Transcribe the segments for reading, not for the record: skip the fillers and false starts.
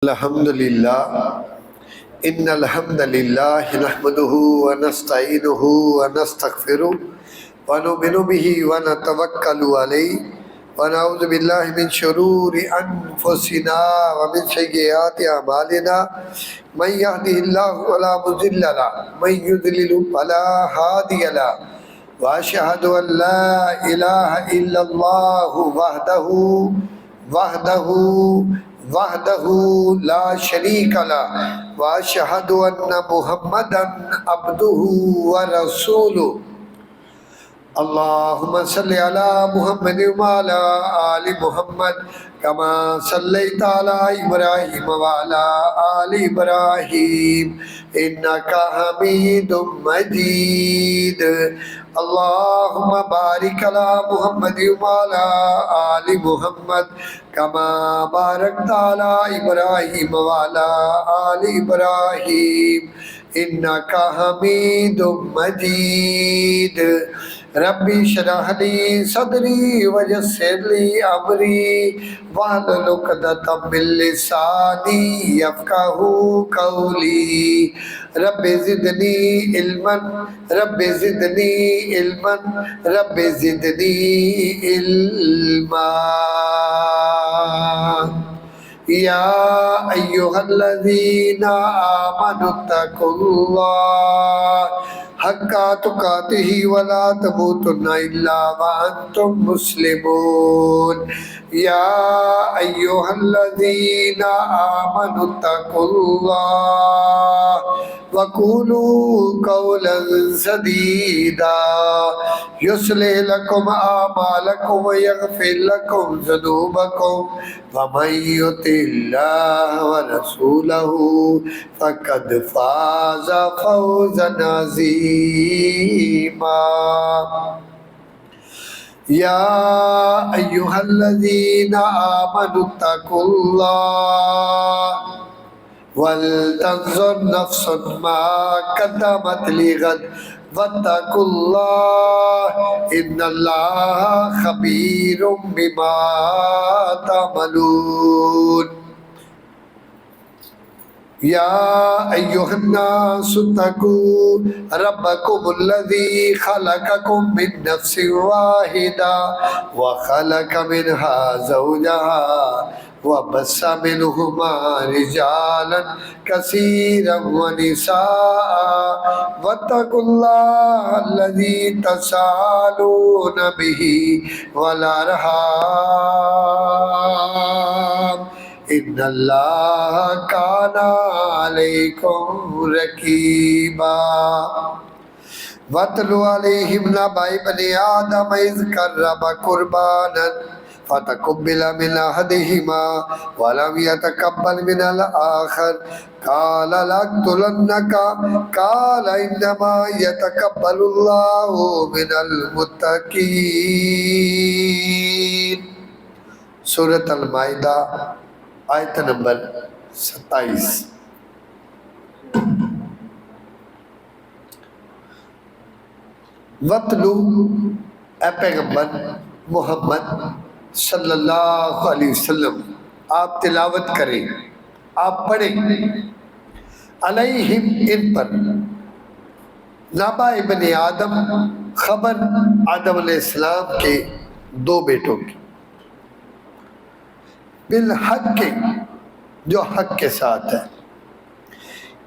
الحمد للہ ان الحمد للہ نحمده ونستعینه ونستغفره ونؤمن به ونتوکل علیہ ونعوذ باللہ من شرور انفسنا ومن سیئات اعمالنا من یهده اللہ فلا مضل له من یضلل فلا ہادی له واشهد ان لا الہ الا اللہ وحدہ لا شریک له واشهد ان محمدا عبده ورسولہ اللہم صلی علی محمد وعلی آل محمد کما صلیت علی ابراہیم وعلی آل ابراہیم انکا حمید مجید اللہم بارک علی محمد وعلی آل محمد کما بارکت علی ابراہیم وعلی آل ابراہیم انکا حمید مجید ربی اشرح لی صدری ویسر لی امری واحلل عقدۃ من لسانی یفقہوا قولی رب زدنی علما رب زدنی علما رب زدنی علما یا ایہا الذین آمنوا اتقوا اللہ حق تقاتہ ولا تموتن الا وانتم مسلمون یا ایہا الذین آمنوا اتقوا اللہ وقولوا قولا سدیدا یصلح لکم اعمالکم ویغفر لکم ذنوبکم ومن یطع اللہ ورسولہ فقد فاز فوزا عظیما یا ایہا الذین آمنوا اتقوا اللہ وَلْتَنْظُرْ نَفْسٌ مَا قَدَّمَتْ لِغَدٍ وَاتَّقُوا اللَّهَ إِنَّ اللَّهَ خَبِيرٌ بِمَا تَعْمَلُونَ يَا أَيُّهَا النَّاسُ اتَّقُوا رَبَّكُمُ الَّذِي خَلَقَكُم مِّن نَّفْسٍ وَاحِدَةٍ وَخَلَقَ مِنْهَا زَوْجَهَا وَبَثَّ مِنْهُمَا رِجَالًا كَثِيرًا وَنِسَاءً وَاتَّقُوا اللَّهَ الَّذِي تَسَاءَلُونَ بِهِ وَالْأَرْحَامَ إِنَّ اللَّهَ كَانَ عَلَيْكُمْ رَقِيبًا وَاتْلُ عَلَيْهِمْ نَبَأَ ابْنِ آدَمَ إِذْ قَرَّبَ قُرْبَانًا فتقبل من أحدهما ولم يتقبل من الآخر قال لأقتلنك قال إنما يتقبل الله من المتقين سورة المائدہ آیت نمبر 27 وَاتْلُو اے پیغمبر محمد صلی اللہ علیہ وسلم آپ تلاوت کریں آپ پڑھیں علیہم ان پر نبأ ابن آدم خبر آدم علیہ السلام کے دو بیٹوں کی بالحق کے جو حق کے ساتھ ہے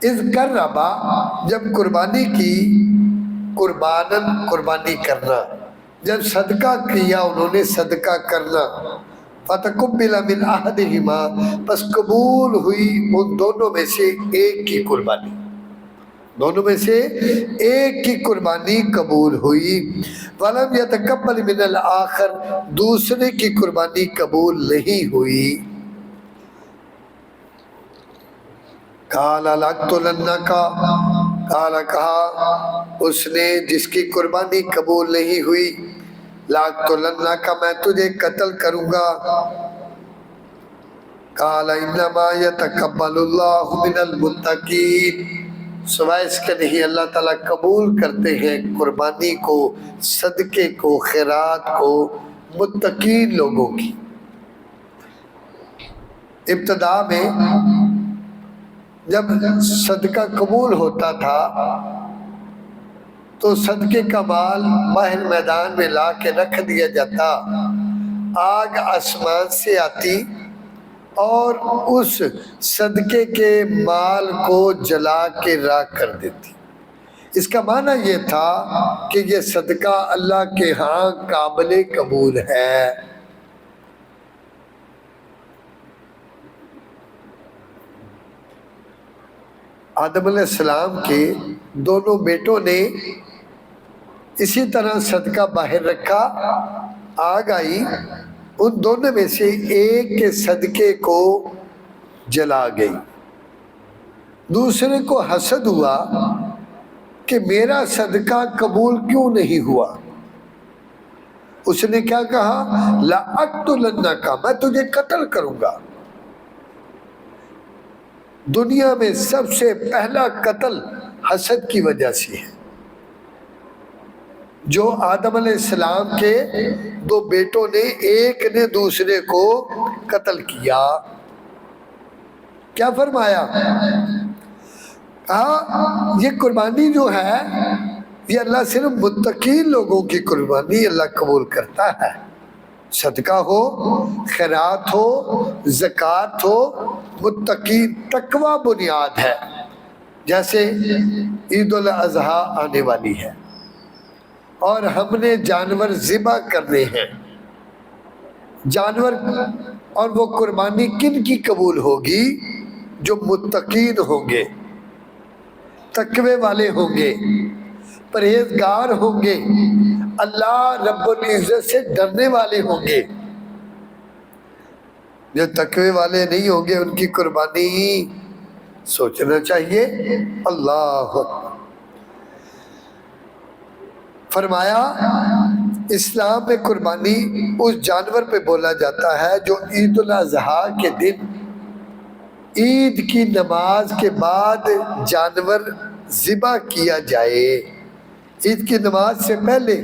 اذ قربا جب قربانی کی قربانی کرنا جب صدقہ کیا انہوں نے صدقہ کرنا فتقبل من احدہما پس قبول ہوئی ان دونوں میں سے ایک کی قربانی دونوں میں سے ایک کی قربانی قبول ہوئی ولم یتقبل من الآخر دوسرے کی قربانی قبول نہیں ہوئی قال لأقتلنک قال کہا اس نے جس کی قربانی قبول نہیں ہوئی لأقتلنک میں تجھے قتل کروں گا قال انما يتقبل الله من المتقين سوائے اس کے نہیں اللہ تعالیٰ قبول کرتے ہیں قربانی کو صدقے کو خیرات کو متقین لوگوں کی ابتدا میں جب صدقہ قبول ہوتا تھا تو صدقے کا مال باہر میدان میں لا کے رکھ دیا جاتا، آگ آسمان سے آتی اور اس صدقے کے مال کو جلا کے راکھ کر دیتی۔ اس کا معنی یہ تھا کہ یہ صدقہ اللہ کے ہاں قابل قبول ہے۔ آدم علیہ السلام کے دونوں بیٹوں نے اسی طرح صدقہ باہر رکھا، آگ آئی، ان دونوں میں سے ایک کے صدقے کو جلا گئی۔ دوسرے کو حسد ہوا کہ میرا صدقہ قبول کیوں نہیں ہوا۔ اس نے کیا کہا؟ لَأَقْتُلَنَّكَ، میں تجھے قتل کروں گا۔ دنیا میں سب سے پہلا قتل حسد کی وجہ سے ہے، جو آدم علیہ السلام کے دو بیٹوں نے ایک نے دوسرے کو قتل کیا۔ کیا فرمایا؟ کہا یہ قربانی جو ہے یہ اللہ صرف متقین لوگوں کی قربانی اللہ قبول کرتا ہے۔ صدقہ ہو، خیرات ہو، زکوٰۃ ہو، متقین، تقوی بنیاد ہے۔ جیسے عید الاضحیٰ آنے والی ہے اور ہم نے جانور ذبح کرنے ہیں، جانور، اور وہ قربانی کن کی قبول ہوگی؟ جو متقین ہوں گے، تقوی والے ہوں گے، پرہیزگار ہوں گے، اللہ رب العزت سے ڈرنے والے ہوں گے۔ جو تقوی والے نہیں ہوں گے ان کی قربانی سوچنا چاہیے۔ اللہ فرمایا اسلام میں قربانی اس جانور پہ بولا جاتا ہے جو عید الاضحیٰ کے دن، عید کی نماز کے بعد جانور ذبح کیا جائے۔ عید کی نماز سے پہلے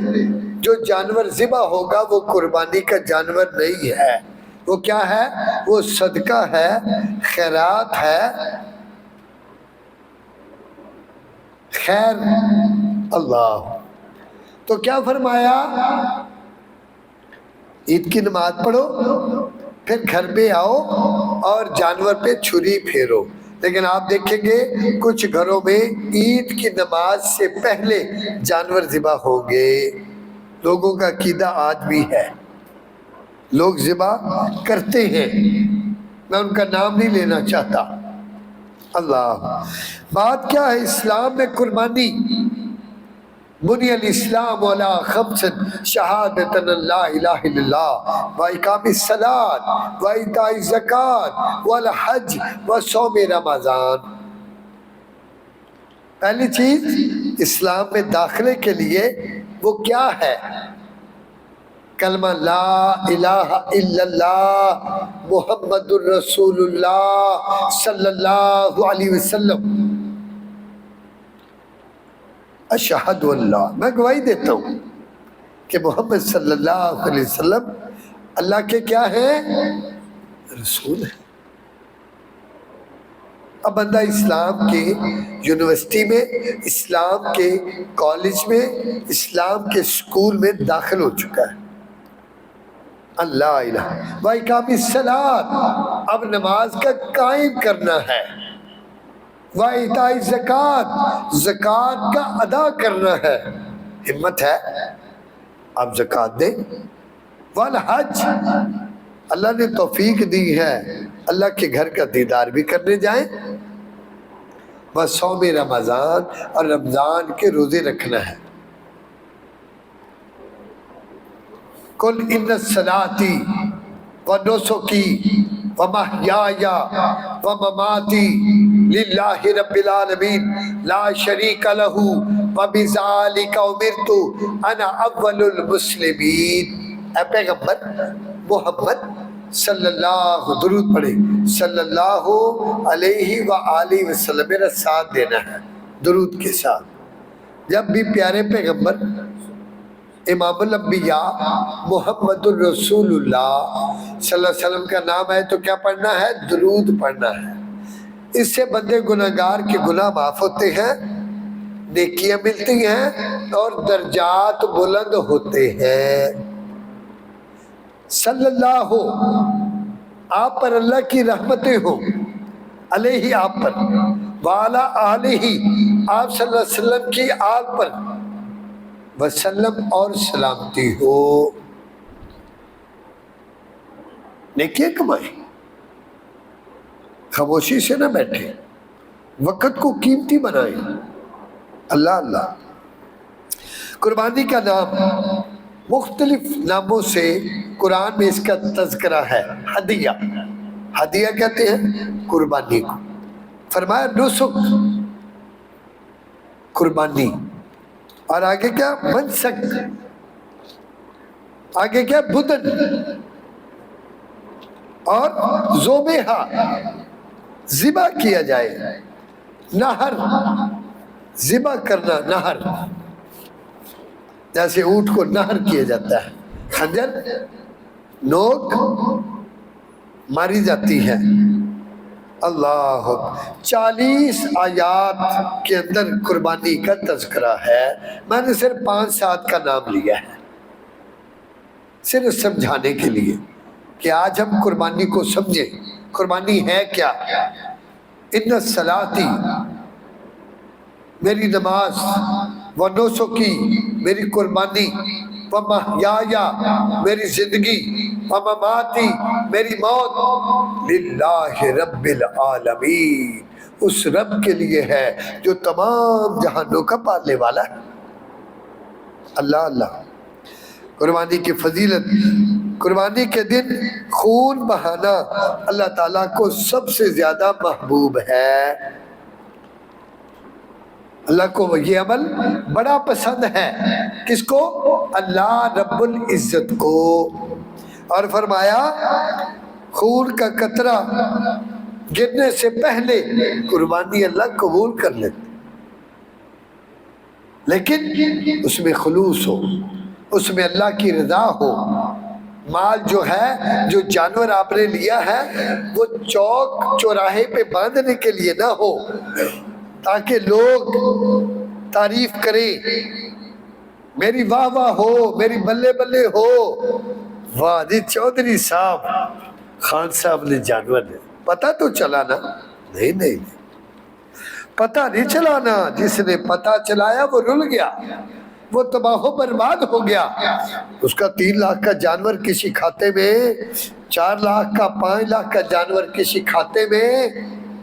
جو جانور ذبح ہوگا وہ قربانی کا جانور نہیں ہے، وہ کیا ہے؟ وہ صدقہ ہے، خیرات ہے، خیر۔ اللہ تو کیا فرمایا؟ عید کی نماز پڑھو، پھر گھر پہ آؤ اور جانور پہ چھری پھیرو۔ لیکن آپ دیکھیں گے کچھ گھروں میں عید کی نماز سے پہلے جانور ذبح ہوں گے۔ لوگوں کا عقیدہ آج بھی ہے، لوگ ذبح کرتے ہیں، میں ان کا نام نہیں لینا چاہتا۔ اللہ بات کیا ہے؟ اسلام میں قربانی، بنی الاسلام علی خمس شہادۃ ان لا الہ الا اللہ و اقام الصلاۃ و ایتاء الزکوٰۃ والحج و صوم رمضان۔ پہلی چیز اسلام میں داخلے کے لیے وہ کیا ہے؟ کلمہ لا الہ الا اللہ محمد الرسول اللہ صلی اللہ علیہ وسلم۔ اشہد اللہ، میں گواہی دیتا ہوں کہ محمد صلی اللہ علیہ وسلم اللہ کے کیا ہیں؟ رسول ہیں۔ اب بندہ اسلام کے یونیورسٹی میں، اسلام کے کالج میں، اسلام کے اسکول میں داخل ہو چکا ہے۔ اللہ الہ و اقام الصلاۃ، اب نماز کا قائم کرنا ہے، وَإِيتَاءِ الزَّكَاةِ، زکوٰۃ کا ادا کرنا ہے۔ ہمت ہے آپ زکوٰۃ دیں۔ والحج، اللہ نے توفیق دی ہے اللہ کے گھر کا دیدار بھی کرنے جائیں۔ وصوم رمضان، اور رمضان کے روزے رکھنا ہے۔ قُلْ إِنَّ صَلَاتِي وَنُسُكِي وَمَحْيَايَ وَمَمَاتِي لِلَّهِ رَبِّ الْعَالَمِينَ لَا شَرِيكَ لَهُ وَبِذَلِكَ أُمِرْتُ أَنَا أَوَّلُ الْمُسْلِمِينَ۔ اے پیغمبر محمد صلی اللہ، درود پڑھے، صلی اللہ علیہ وآلہ وسلم، میرا ساتھ دینا ہے درود کے ساتھ۔ جب بھی پیارے پیغمبر امام الانبیاء محمد الرسول اللہ صلی اللہ علیہ وسلم کا نام ہے تو کیا پڑھنا ہے؟ درود پڑھنا ہے۔ اس سے بندے گناہگار کے گناہ معاف ہوتے ہیں، نیکیاں ملتی ہیں اور درجات بلند ہوتے ہیں۔ صلی اللہ آپ پر اللہ کی رحمتیں ہوں، علیہ آپ پر، وعلی آلہ آپ صلی اللہ علیہ وسلم کی آل پر، وسلم اور سلامتی ہو۔ نیکیاں کمائیں، خاموشی سے نہ بیٹھیں، وقت کو قیمتی بنائیں۔ اللہ اللہ۔ قربانی کا نام مختلف ناموں سے قرآن میں اس کا تذکرہ ہے۔ ہدیہ، ہدیہ کہتے ہیں قربانی کو۔ فرمایا نسک، قربانی، اور آگے کیا؟ منسک، آگے کیا؟ بدن، اور ذبیحہ، ذبح کیا جائے، نہر، ذبح کرنا، نہر، جیسے اونٹ کو نہر کیا جاتا ہے، خنجر نوک ماری جاتی ہے۔ اللہ، 40 آیات کے اندر قربانی کا تذکرہ ہے۔ میں نے صرف 5-7 کا نام لیا ہے، صرف سمجھانے کے لیے کہ آج ہم قربانی کو سمجھیں۔ قربانی ہے کیا؟ ان الصلاۃ، میری نماز، و نسکی، میری قربانی، و محیایا، میری زندگی، و مماتی، میری موت، للہ رب العالمین، اس رب کے لیے ہے جو تمام جہانوں کا پالنے والا ہے۔ اللہ اللہ۔ قربانی کی فضیلت، قربانی کے دن خون بہانا اللہ تعالیٰ کو سب سے زیادہ محبوب ہے۔ اللہ کو یہ عمل بڑا پسند ہے۔ کس کو؟ اللہ رب العزت کو۔ اور فرمایا خون کا قطرہ گرنے سے پہلے قربانی اللہ قبول کر لیتے، لیکن اس میں خلوص ہو، اس میں اللہ کی رضا ہو۔ مال جو ہے، جو جانور آپ نے لیا ہے، وہ چوک چوراہے پہ باندھنے کے لیے نہ ہو تاکہ لوگ تعریف کریں، میری واہ واہ ہو، میری بلے بلے ہو، واہ جی چودھری صاحب، خان صاحب نے جانور لیا۔ پتہ تو چلا نا؟ نہیں نہیں، پتہ نہیں چلا نا۔ جس نے پتہ چلایا وہ رل گیا، وہ تباہ و برباد ہو گیا۔ اس کا 3 لاکھ کا جانور کسی کھاتے میں، 4 لاکھ کا، 5 لاکھ کا جانور کسی کھاتے میں،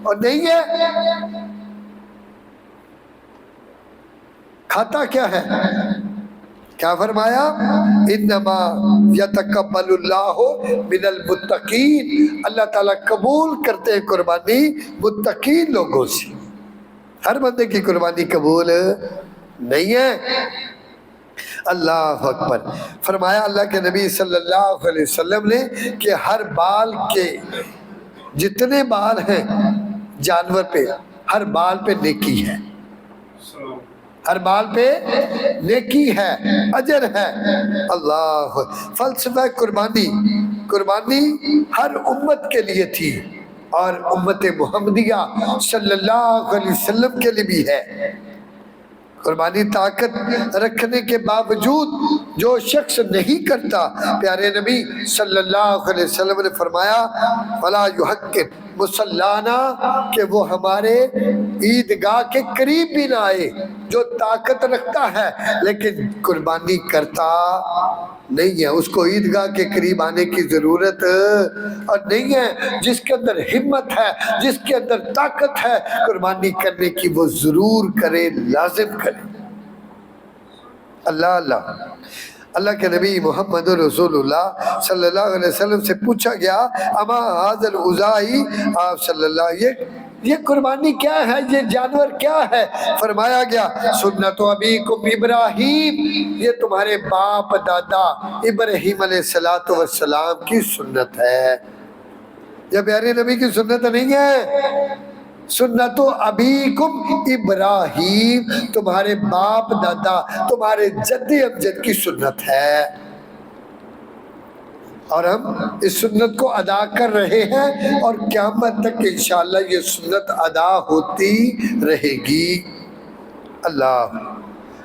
اور نہیں ہے۔ کھاتا کیا ہے؟ کیا فرمایا؟ انما یتقبل اللہ من المتقین، اللہ تعالیٰ قبول کرتے ہیں قربانی متقین لوگوں سے۔ ہر بندے کی قربانی قبول نہیں ہے۔ اللہ اکبر۔ فرمایا اللہ کے نبی صلی اللہ علیہ وسلم نے کہ ہر بال کے، جتنے بال ہیں جانور پہ، ہر بال پہ نیکی ہے، ہر بال پہ نیکی ہے، اجر ہے۔ اللہ، فلسفہ قربانی، قربانی ہر امت کے لیے تھی، اور امت محمدیہ صلی اللہ علیہ وسلم کے لیے بھی ہے۔ قربانی طاقت رکھنے کے باوجود جو شخص نہیں کرتا، پیارے نبی صلی اللہ علیہ وسلم نے فرمایا فلا یحقر مصلانا، کہ وہ ہمارے عیدگاہ کے قریب بھی نہ آئے۔ جو طاقت رکھتا ہے لیکن قربانی کرتا نہیں ہے، اس کو عیدگاہ کے قریب آنے کی ضرورت اور نہیں ہے۔ جس کے اندر ہمت ہے، جس کے اندر طاقت ہے قربانی کرنے کی، وہ ضرور کرے، لازم کرے۔ اللہ اللہ۔ اللہ کے نبی محمد رسول اللہ صلی اللہ علیہ وسلم سے پوچھا گیا اما ھذا العزائی، آپ صلی اللہ، یہ قربانی کیا ہے، یہ جانور کیا ہے؟ فرمایا گیا سنت ابیکم ابراہیم، یہ تمہارے باپ دادا ابراہیم علیہ السلام کی سنت ہے۔ یہ پیارے نبی کی سنت نہیں ہے، سنت ابیکم ابراہیم، تمہارے باپ دادا تمہارے جد امجد کی سنت ہے، اور ہم اس سنت کو ادا کر رہے ہیں اور قیامت تک انشاءاللہ یہ سنت ادا ہوتی رہے گی۔ اللہ،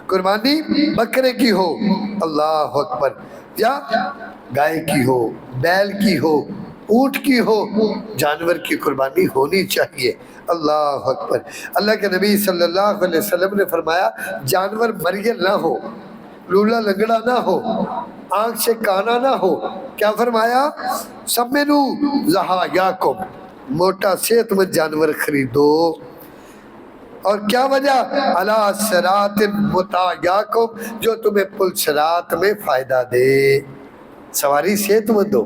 قربانی بکرے کی ہو، اللہ اکبر، یا گائے کی ہو، بیل کی ہو، اونٹ کی ہو، جانور کی قربانی ہونی چاہیے۔ اللہ اکبر۔ اللہ کے نبی صلی اللہ علیہ وسلم نے فرمایا جانور مریل نہ ہو، لولا لنگڑا نہ ہو، آنکھ سے کانا نہ ہو، کیا فرمایا؟ سمنو ضحایاکم، موٹا صحت مند جانور خریدو، اور کیا وجہ؟ علی صراط متعیاکم، جو تمہیں پل صراط میں فائدہ دے، سواری صحت مند ہو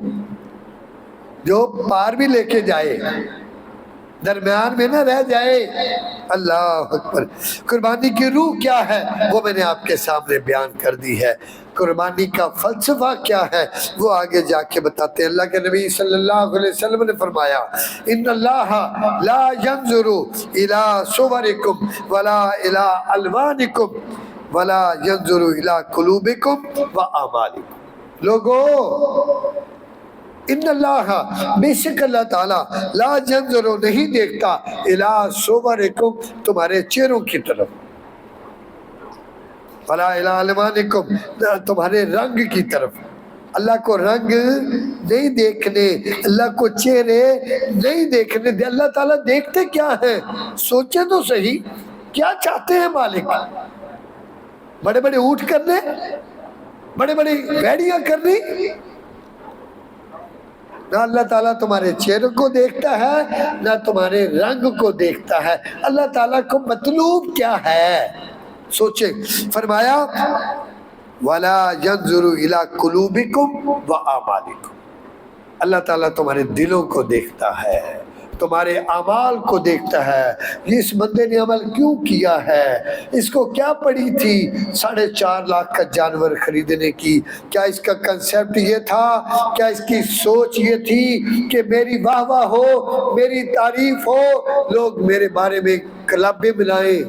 جو پار بھی لے کے جائے، درمیان میں نہ رہ جائے۔ اللہ اکبر۔ قربانی کی روح کیا ہے وہ میں نے آپ کے سامنے بیان کر دی ہے، قربانی کا فلسفہ کیا ہے وہ آگے جا کے بتاتے ہیں۔ اللہ کے نبی صلی اللہ علیہ وسلم نے فرمایا ان اللہ لا ينظر الى صورکم ولا الى الوانکم ولا ينظر الى قلوبکم واعمالکم۔ لوگو، ان اللہ، بے شک اللہ تعالیٰ، لا ينظر، نہیں دیکھتا، الی صورکم، تمہارے چہروں کی طرف، ولا الی الوانکم، تمہارے رنگ کی طرف۔ اللہ کو رنگ نہیں دیکھنے، اللہ کو چہرے نہیں دیکھنے دے۔ اللہ تعالیٰ دیکھتے کیا ہیں؟ سوچے تو صحیح، کیا چاہتے ہیں مالک؟ بڑے بڑے اونٹ کرنے، بڑے بڑے گاڑیاں کرنی؟ نہ اللہ تعالیٰ تمہارے چہروں کو دیکھتا ہے، نہ تمہارے رنگ کو دیکھتا ہے۔ اللہ تعالیٰ کو مطلوب کیا ہے؟ سوچیں۔ فرمایا وَلَا يَنظُرُ إِلَىٰ قُلُوبِكُمْ وَأَعْمَالِكُمْ، اللہ تعالیٰ تمہارے دلوں کو دیکھتا ہے، تمہارے اعمال کو دیکھتا ہے۔ یہ اس بندے نے عمل کیوں کیا ہے؟ اس کو کیا پڑی تھی 4.5 لاکھ کا جانور خریدنے کی؟ کیا اس کا کنسیپٹ یہ تھا؟ کیا اس کی سوچ یہ تھی کہ میری واہ واہ ہو، میری تعریف ہو، لوگ میرے بارے میں کلابیں ملائیں؟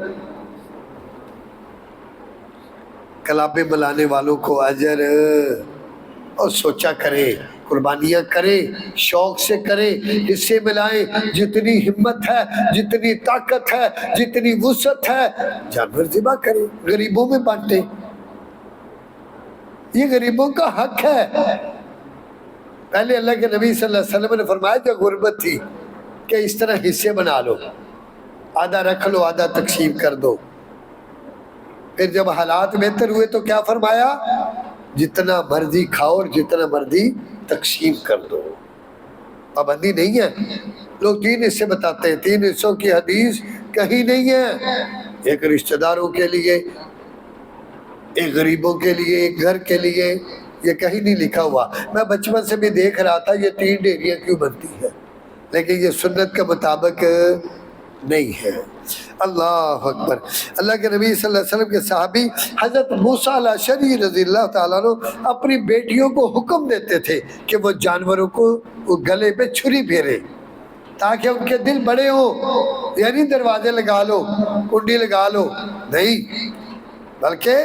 کلابیں ملانے والوں کو اجر، اور سوچا کرے، قربانیاں کرے، شوق سے کرے، حصے ملائیں، جتنی ہمت ہے، جتنی طاقت ہے، جتنی وسعت ہے، جانور ذبح کرے، غریبوں میں بانٹے۔ یہ غریبوں کا حق ہے۔ پہلے اللہ کے نبی صلی اللہ علیہ وسلم نے فرمایا جو غربت تھی کہ اس طرح حصے بنا لو، آدھا رکھ لو، آدھا تقسیم کر دو۔ پھر جب حالات بہتر ہوئے تو کیا فرمایا؟ جتنا مرضی کھاؤ اور جتنا مرضی تقسیم کر دو، پابندی نہیں ہے۔ لوگ 3 حصے بتاتے ہیں، 3 حصوں کی حدیث کہیں نہیں ہے۔ ایک رشتہ داروں کے لیے، ایک غریبوں کے لیے، ایک گھر کے لیے، یہ کہیں نہیں لکھا ہوا۔ میں بچپن سے بھی دیکھ رہا تھا یہ 3 ڈیریاں کیوں بنتی ہے، لیکن یہ سنت کے مطابق نہیں ہے۔ اللہ اکبر۔ اللہ کے نبی صلی اللہ علیہ وسلم کے صحابی حضرت موسیٰ الاشعری رضی اللہ تعالیٰ عنہ اپنی بیٹیوں کو حکم دیتے تھے کہ وہ جانوروں کو گلے پہ چھری پھیرے تاکہ ان کے دل بڑے ہوں، یعنی دروازے لگا لو، کنڈی لگا لو، نہیں، بلکہ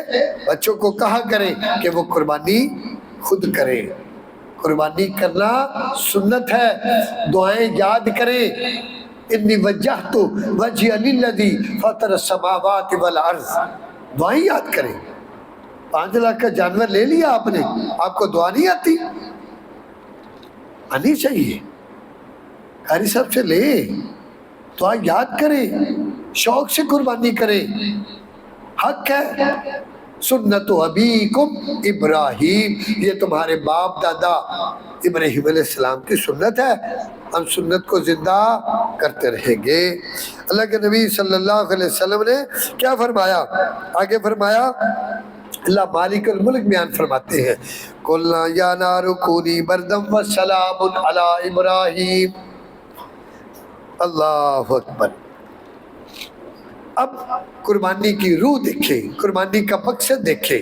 بچوں کو کہا کریں کہ وہ قربانی خود کریں۔ قربانی کرنا سنت ہے۔ دعائیں یاد کریں، انی وجہت وجہی للذی فطر السماوات والارض، دعائیں یاد کریں۔ 5 لاکھ کا جانور لے لیا آپ نے، آپ کو دعا نہیں آتی؟ آنی چاہیے، قاری صاحب سے لے، دعا یاد کریں، شوق سے قربانی کریں، حق ہے۔ سنت ابیکم ابراہیم، یہ تمہارے باپ دادا ابراہیم علیہ السلام کی سنت ہے، ہم سنت کو زندہ کرتے رہیں گے۔ اللہ کے نبی صلی اللہ علیہ وسلم نے کیا فرمایا؟ آگے فرمایا، اللہ مالک الملک بیان فرماتے ہیں قُلْنَا يَا نَارُ كُونِي بَرْدًا وَسَلَامٌ عَلَىٰ إِبْرَاهِيمَ۔ اللہ اکبر۔ اب قربانی کی روح دیکھیں، قربانی کا مقصد دیکھیں،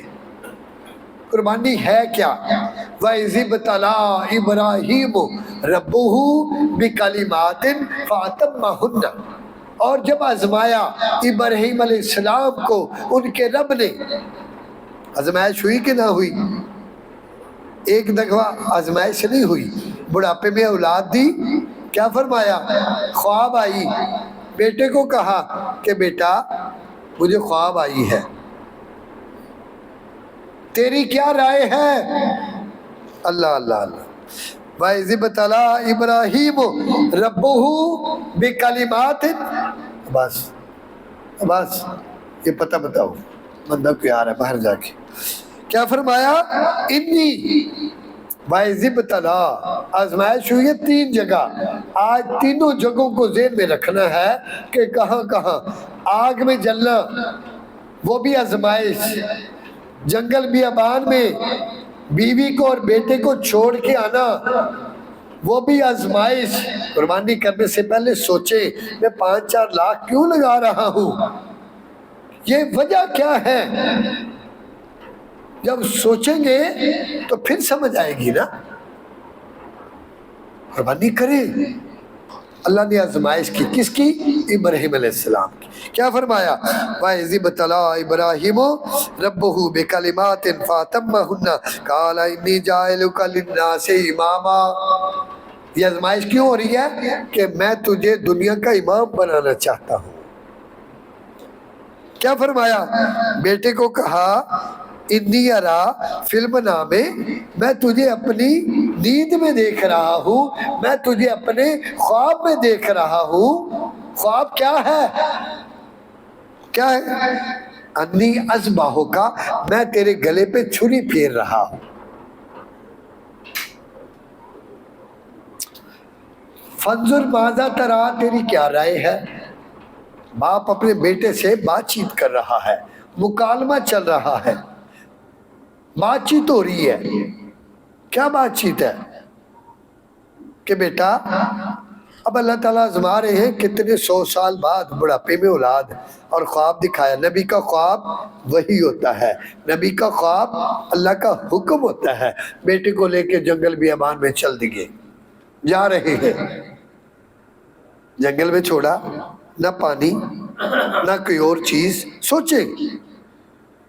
قربانی ہے کیا؟ وَإِذِ ابْتَلَىٰ إِبْرَاهِيمُ رَبُّهُ بِكَلِمَاتٍ فَأَتَمَّهُنَّ، اور جب آزمایا ابراہیم علیہ السلام کو ان کے رب نے، آزمائش ہوئی کہ نہ ہوئی؟ ایک دفعہ آزمائش نہیں ہوئی، بڑھاپے میں اولاد دی، کیا فرمایا؟ خواب آئی، بیٹے کو کہا کہ بیٹا مجھے خواب آئی ہے، تیری کیا رائے ہے؟ اللہ اللہ اللہ۔ وَإِذِ ابْتَلَىٰ إِبْرَاهِيمُ رَبُّهُ بِكَلِمَاتٍ، بس یہ پتہ بتاؤ بندہ کوئی آ رہا ہے باہر جا کے، کیا فرمایا؟ انی وَإِذِ ابْتَلَىٰ، آزمائش ہوئی ہے 3 جگہ، آج تینوں جگہوں کو ذہن میں رکھنا ہے کہ کہاں کہاں۔ آگ میں جلنا وہ بھی آزمائش، جنگل بیابان میں بیوی کو اور بیٹے کو چھوڑ کے آنا وہ بھی آزمائش۔ قربانی کرنے سے پہلے سوچے میں 5-4 لاکھ کیوں لگا رہا ہوں، یہ وجہ کیا ہے؟ جب سوچیں گے تو پھر سمجھ آئے گی نا۔ قربانی کریں، اللہ نے آزمائش کی کس کی؟ ابراہیم علیہ السلام کی۔ کیا فرمایا؟ وَإِذِ ابْتَلَىٰ إِبْرَاهِيمُ رَبُّهُ بِكَلِمَاتٍ فَأَتَمَّهُنَّ قَالَ إِنِّي جَاعِلُكَ لِلنَّاسِ إِمَامًا۔ یہ آزمائش کیوں ہو رہی ہے؟ کہ میں تجھے دنیا کا امام بنانا چاہتا ہوں۔ کیا فرمایا؟ بیٹے کو کہا انی ارا فی المنام، میں تجھے اپنی نیند میں دیکھ رہا ہوں، میں تجھے اپنے خواب میں دیکھ رہا ہوں۔ خواب کیا ہے؟ کیا ہے؟ انی اذبحک، میں تیرے گلے پہ چھری پھیر رہا ہوں۔ فانظر ماذا ترا، تیری کیا رائے ہے؟ باپ اپنے بیٹے سے بات چیت کر رہا ہے، مکالمہ چل رہا ہے، بات چیت ہو رہی ہے۔ کیا بات چیت ہے؟ کہ بیٹا اب اللہ تعالیٰ آزما رہے ہیں کتنے 100 سال بعد بڑھاپے میں اولاد، اور خواب دکھایا۔ نبی کا خواب وہی ہوتا ہے، نبی کا خواب اللہ کا حکم ہوتا ہے۔ بیٹے کو لے کے جنگل بیابان میں چل دیے، جا رہے ہیں، جنگل میں چھوڑا، نہ پانی نہ کوئی اور چیز۔ سوچیں،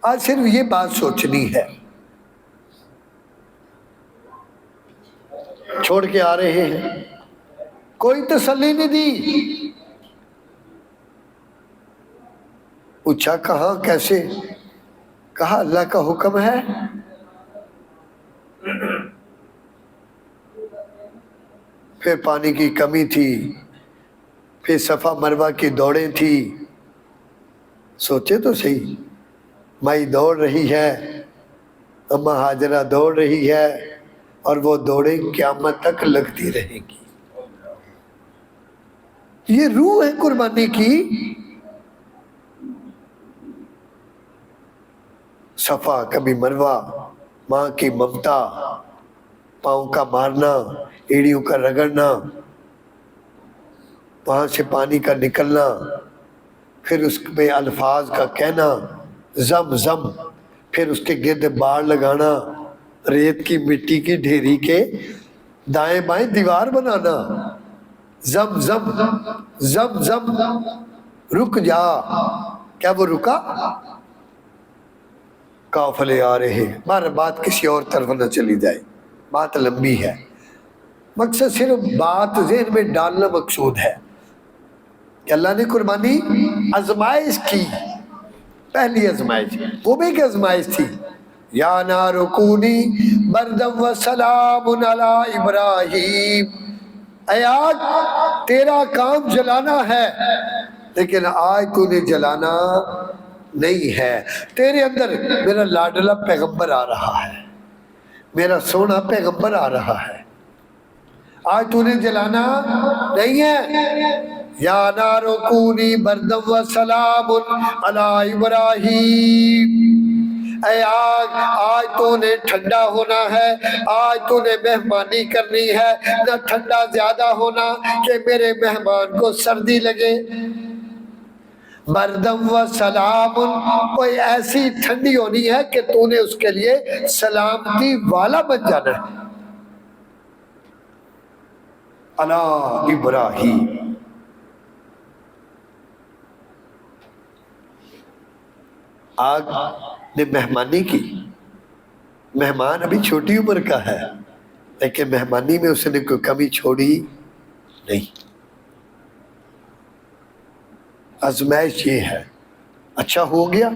آج صرف یہ بات سوچنی ہے۔ چھوڑ کے آ رہے ہیں، کوئی تسلی نہیں دی، پوچھا کہاں کیسے؟ کہا اللہ کا حکم ہے۔ پھر پانی کی کمی تھی، پھر صفا مروہ کی دوڑیں تھی۔ سوچے تو صحیح، مائی دوڑ رہی ہے، اماں ہاجرہ دوڑ رہی ہے، اور وہ دوڑیں قیامت تک لگتی رہے گی۔ یہ روح ہے قربانی کی۔ صفا کبھی مروہ، ماں کی ممتا، پاؤں کا مارنا، ایڑیوں کا رگڑنا، وہاں سے پانی کا نکلنا، پھر اس میں الفاظ کا کہنا زم زم، پھر اس کے گرد باڑ لگانا، ریت کی مٹی کی ڈھیری کے دائیں بائیں دیوار بنانا، زم زم زم زم، رک جا۔ کیا وہ رکا؟ قافلے آ رہے ہیں۔ بات کسی اور طرف نہ چلی جائے، بات لمبی ہے، مقصد صرف بات ذہن میں ڈالنا مقصود ہے کہ اللہ نے قربانی آزمائش کی۔ پہلی آزمائش وہ بھی ایک آزمائش تھی، یا نار کونی بردم و سلام علی ابراہیم، اے آگ تیرا کام جلانا ہے، لیکن آج تو نے جلانا نہیں ہے، تیرے اندر میرا لاڈلا پیغمبر آ رہا ہے، میرا سونا پیغمبر آ رہا ہے، آج تو نے جلانا نہیں ہے۔ یا نار کونی بردم و سلام علی ابراہیم، اے آگ آج تو نے ٹھنڈا ہونا ہے، آج تو نے مہمانی کرنی ہے، نہ ٹھنڈا زیادہ ہونا کہ میرے مہمان کو سردی لگے۔ بردم و سلام، کوئی ایسی ٹھنڈی ہونی ہے کہ تو نے اس کے لیے سلامتی والا بن جانا ہے۔ علی ابراہیم، آگ نے مہمانی کی، مہمان ابھی چھوٹی عمر کا ہے لیکن مہمانی میں اس نے کوئی کمی چھوڑی نہیں۔ آزمائش یہ ہے، اچھا ہو گیا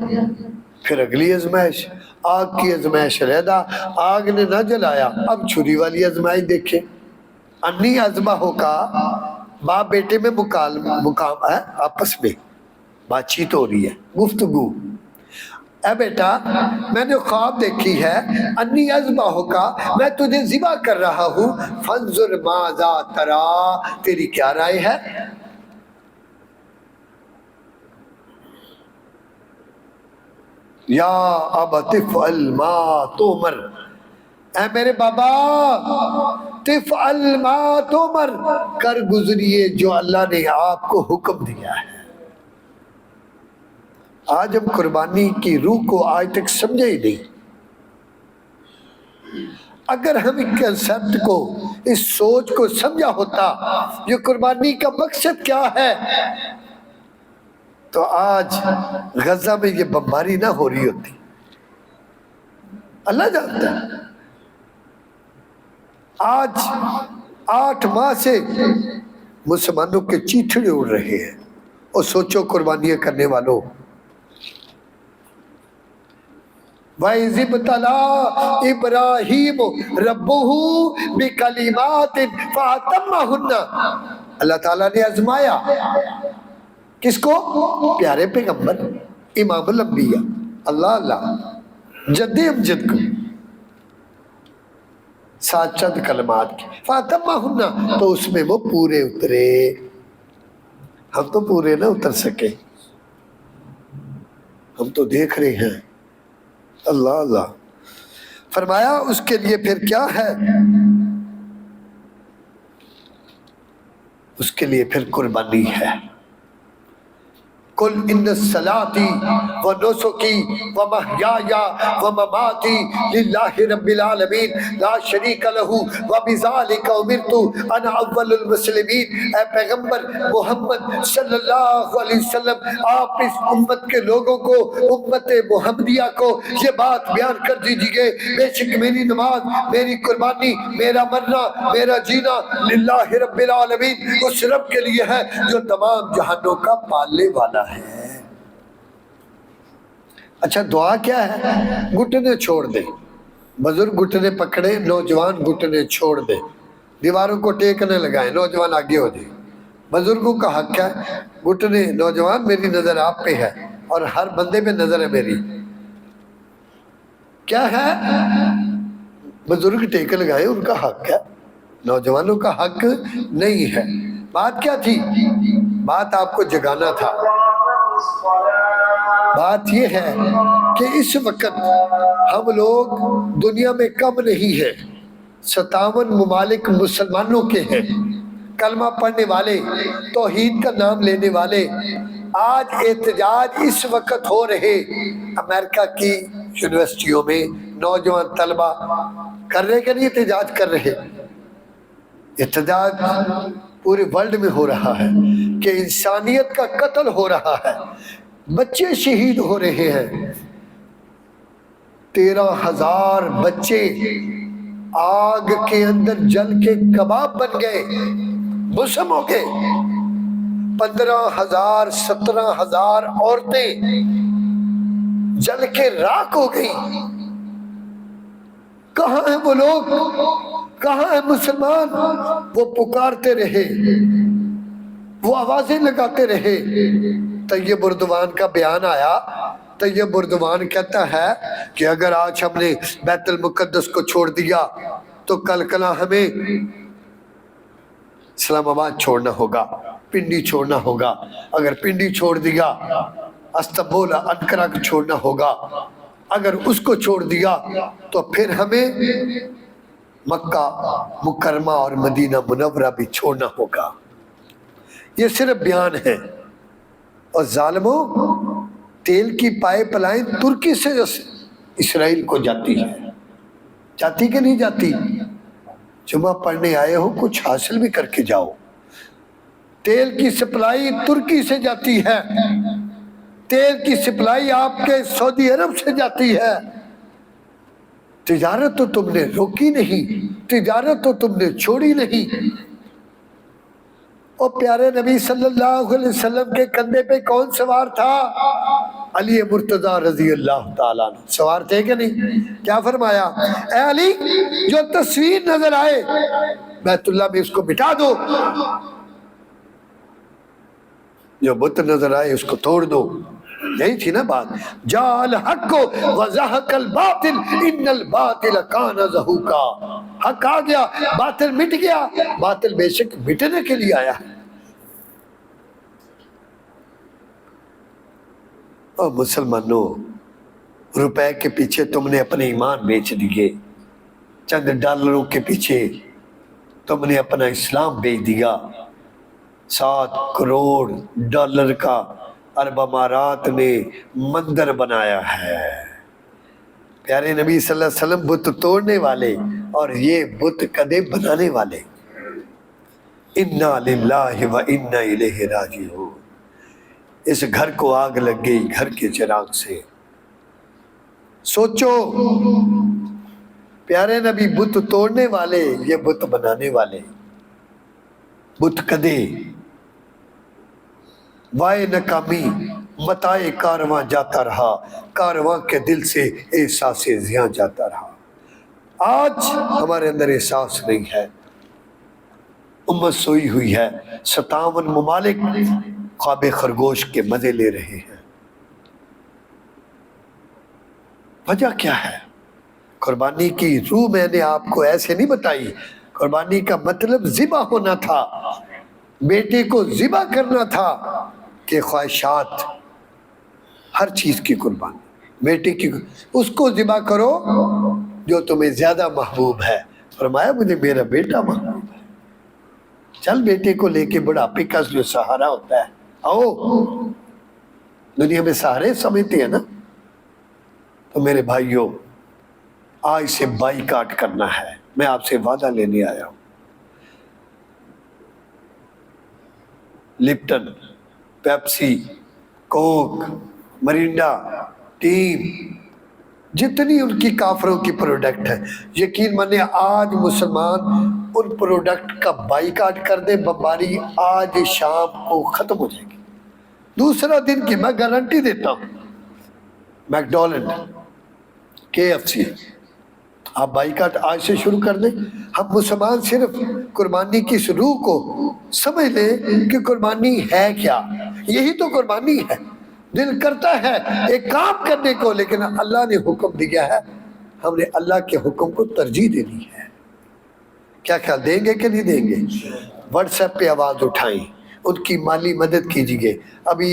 پھر اگلی آزمائش، آگ کی آزمائش علیحدہ، آگ نے نہ جلایا، اب چھری والی آزمائش دیکھیں۔ انی ازبحو کا باپ بیٹے میں مقام ہے، آپس میں بات چیت ہو رہی ہے، گفتگو۔ اے بیٹا میں نے خواب دیکھی ہے، انی ازبحو کا، میں تجھے ذبح کر رہا ہوں، فانظر ماذا تری، تیری کیا رائے ہے؟ یا ابت افعل ما تؤمر، اے میرے بابا تفعل ما تؤمر، کر گزریے جو اللہ نے آپ کو حکم دیا ہے۔ آج ہم قربانی کی روح کو آج تک سمجھے ہی نہیں۔ اگر ہم اس کنسپٹ کو، اس سوچ کو سمجھا ہوتا یہ قربانی کا مقصد کیا ہے، تو آج غزہ میں یہ بمباری نہ ہو رہی ہوتی۔ اللہ جانتا ہے آج 8 ماہ سے مسلمانوں کے چیتھڑے اڑ رہے ہیں، اور سوچو قربانیاں کرنے والوں، وَإِذِ ابْتَلَىٰ إِبْرَاهِيمُ رَبُّهُ بِكَلِمَاتٍ فَأَتَمَّهُنَّ، اللہ تعالیٰ نے آزمایا کس کو؟ پیارے پیغمبر امام الانبیاء، اللہ جد امجد کو، ساتھ چند کلمات کی، فَأَتَمَّهُنَّ، تو اس میں وہ پورے اترے۔ ہم تو پورے نہ اتر سکے، ہم تو دیکھ رہے ہیں۔ اللہ فرمایا اس کے لیے پھر کیا ہے؟ اس کے لیے پھر قربانی ہے۔ قل ان صلاتی و نسکی و محیایا و مماتی للہ رب العالمین لا شریک لہ و بذالک امرت انا اول المسلمین۔ اے پیغمبر محمد صلی اللہ علیہ وسلم، آپ اس امت کے لوگوں کو، امت محمدیہ کو یہ بات بیان کر دیجئے، بے شک میری نماز، میری قربانی، میرا مرنا، میرا جینا للہ رب العالمین، اس رب کے لیے ہے جو تمام جہانوں کا پالنے والا ہے۔ اچھا دعا کیا ہے؟ گھٹنے چھوڑ دے، بزرگ گھٹنے پکڑے، نوجوان گھٹنے چھوڑ دے، دیواروں کو ٹیکنے لگائیں، نوجوان آگے ہو جائے۔ بزرگوں کا حق ہے، گھٹنے، نوجوان میری نظر آپ پہ ہے اور ہر بندے پہ نظر ہے میری، کیا ہے؟ بزرگ ٹیک لگائیں، ان کا حق ہے، نوجوانوں کا حق نہیں ہے۔ بات کیا تھی؟ بات آپ کو جگانا تھا۔ بات یہ ہے کہ اس وقت ہم لوگ دنیا میں کم نہیں ہیں، 57 ممالک مسلمانوں کے ہیں، کلمہ پڑھنے والے، توحید کا نام لینے والے۔ آج احتجاج اس وقت ہو رہے امریکہ کی یونیورسٹیوں میں، نوجوان طلبہ کر رہے کہ نہیں احتجاج کر رہے؟ احتجاج پورے ورلڈ میں ہو رہا ہے کہ انسانیت کا قتل ہو رہا ہے، بچے شہید ہو رہے ہیں۔ 13,000 بچے آگ کے اندر جل کے کباب بن گئے، مسم ہو گئے۔ 15,000 17,000 عورتیں جل کے راکھ ہو گئی۔ کہاں ہیں وہ لوگ؟ کہاں ہیں مسلمان؟ وہ پکارتے رہے، وہ آوازیں لگاتے رہے۔ طیب اردوان کا بیان آیا، طیب اردوان کہتا ہے کہ اگر آج ہم نے بیت المقدس کو چھوڑ دیا تو کل کلا ہمیں اسلام آباد چھوڑنا ہوگا، پنڈی چھوڑنا ہوگا، اگر پنڈی چھوڑ دیا استنبول انقرہ کو چھوڑنا ہوگا، اگر اس کو چھوڑ دیا تو پھر ہمیں مکہ مکرمہ اور مدینہ منورہ بھی چھوڑنا ہوگا۔ یہ صرف بیان ہے۔ اور ظالموں، تیل کی پائپ لائن ترکی سے اسرائیل کو جاتی ہے، جاتی کہ نہیں جاتی؟ جمعہ پڑھنے آئے ہو کچھ حاصل بھی کر کے جاؤ۔ تیل کی سپلائی ترکی سے جاتی ہے، تیل کی سپلائی آپ کے سعودی عرب سے جاتی ہے، تجارت تو تم نے روکی نہیں، تجارت تو تم نے چھوڑی نہیں۔ اور پیارے نبی صلی اللہ علیہ وسلم کے کندھے پہ کون سوار تھا؟ علی مرتضیٰ رضی اللہ تعالیٰ عنہ سوار تھے کہ نہیں؟ کیا فرمایا؟ اے علی، جو تصویر نظر آئے بیت اللہ میں اس کو مٹا دو، جو بت نظر آئے اس کو توڑ دو۔ یہی تھی نا بات، جا الحق وزہق الباطل ان الباطل کان زہوقا۔ حق آ گیا، باطل مٹ گیا، باطل بے شک مٹنے کے لیے آیا ہے۔ اور مسلمانوں، روپے کے پیچھے تم نے اپنے ایمان بیچ دیے، چند ڈالروں کے پیچھے تم نے اپنا اسلام بیچ دیا۔ 7 کروڑ ڈالر کا عرب امارات نے مندر بنایا ہے۔ پیارے نبی صلی اللہ علیہ وسلم بت توڑنے والے اور یہ بت کدے بنانے والے۔ انا للہ و انا الیہ راجعون۔ اس گھر کو آگ لگ گئی گھر کے چراغ سے۔ سوچو، پیارے نبی بت توڑنے والے، یہ بت بنانے والے۔ بت کدے وائے ناکامی متائے کارواں جاتا رہا، کارواں کے دل سے احساس زیاں جاتا رہا۔ آج ہمارے اندر احساس نہیں ہے، امت سوئی ہوئی ہے، 57 ممالک خواب خرگوش کے مزے لے رہے ہیں۔ وجہ کیا ہے؟ قربانی کی روح میں نے آپ کو ایسے نہیں بتائی۔ قربانی کا مطلب ذبح ہونا تھا، بیٹے کو ذبح کرنا تھا کہ خواہشات، ہر چیز کی قربانی، بیٹے کی، اس کو ذبح کرو جو تمہیں زیادہ محبوب ہے۔ فرمایا مجھے میرا بیٹا محبوب ہے۔ چل بیٹے کو لے کے بڑھاپے کا جو سہارا ہوتا ہے، آؤ، دنیا میں سہارے سمجھتے ہیں نا۔ تو میرے بھائیوں، آج سے بائیکاٹ کرنا ہے، میں آپ سے وعدہ لینے آیا ہوں۔ لپٹن، پیپسی، کوک، مرینڈا، ٹیم، جتنی ان کی کافروں کی پروڈکٹ ہے، یقین مانے آج مسلمان ان پروڈکٹ کا بائیکاٹ کر دے، بمباری آج شام کو ختم ہو جائے گی۔ دوسرا دن کی میں گارنٹی دیتا ہوں، میکڈونلڈ، KFC، آپ بائیکاٹ آج سے شروع کر دیں۔ ہم مسلمان صرف قربانی کی اس روح کو سمجھ لیں کہ قربانی ہے کیا، یہی تو قربانی ہے۔ دل کرتا ہے ایک کام کرنے کو، لیکن اللہ نے حکم دیا ہے، ہم نے اللہ کے حکم کو ترجیح دینی ہے۔ کیا خیال، دیں گے کہ نہیں دیں گے؟ واٹس ایپ پہ آواز اٹھائیں، ان کی مالی مدد کیجیے۔ ابھی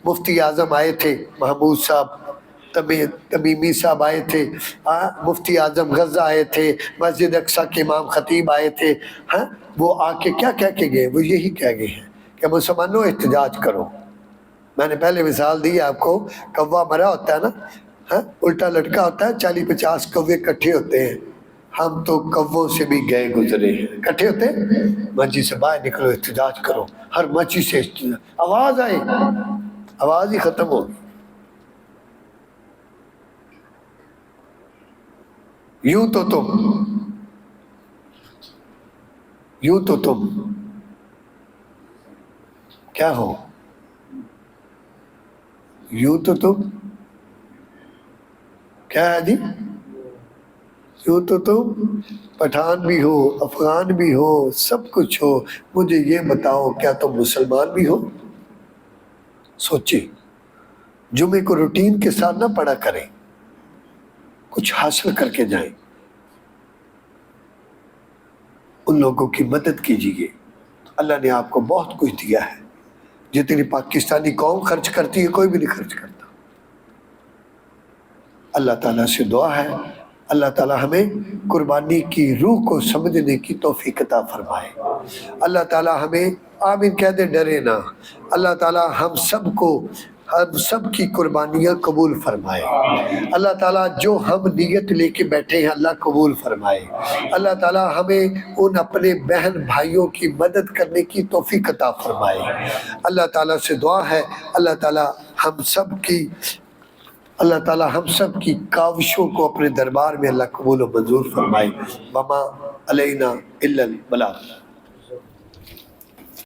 مفتی اعظم آئے تھے، محمود صاحب تمیمی صاحب آئے تھے، مفتی اعظم غزہ آئے تھے، مسجد اقصیٰ کے امام خطیب آئے تھے۔ وہ آ کے کیا کہہ کے گئے؟ وہ یہی کہہ گئے ہیں کہ مسلمانوں احتجاج کرو۔ میں نے پہلے مثال دی آپ کو، کوا مرا ہوتا ہے نا، الٹا لٹکا ہوتا ہے، 40-50 کوے کٹھے ہوتے ہیں۔ ہم تو کووں سے بھی گئے گزرے ہیں، کٹھے ہوتے ہیں، مسجد سے باہر نکلو، احتجاج کرو، ہر مسجد سے احتجاج، آواز آئے، آواز ہی ختم ہوگی۔ یوں تو تم کیا ہو؟ یوں تو تم کیا ہے جی؟ یوں تو تم پٹھان بھی ہو، افغان بھی ہو، سب کچھ ہو، مجھے یہ بتاؤ کیا تم مسلمان بھی ہو؟ سوچیں، جمعے کو روٹین کے ساتھ نہ پڑھا کریں، کچھ حاصل کر کے جائیں، ان لوگوں کی مدد کیجیے۔ اللہ نے آپ کو بہت کچھ دیا ہے، جتنی پاکستانی قوم خرچ کرتی ہے کوئی بھی نہیں خرچ کرتا۔ اللہ تعالیٰ سے دعا ہے، اللہ تعالیٰ ہمیں قربانی کی روح کو سمجھنے کی توفیق عطا فرمائے۔ اللہ تعالیٰ ہمیں آمین کہہ دے، ڈرے نہ۔ اللہ تعالیٰ ہم سب کو ہم سب کی قربانیاں قبول فرمائے۔ اللہ تعالیٰ جو ہم نیت لے کے بیٹھے ہیں اللہ قبول فرمائے۔ اللہ تعالیٰ ہمیں ان اپنے بہن بھائیوں کی مدد کرنے کی توفیق عطا فرمائے۔ اللہ تعالیٰ سے دعا ہے اللہ تعالیٰ ہم سب کی کاوشوں کو اپنے دربار میں اللہ قبول و منظور فرمائے۔ وما علینا الا البلاغ۔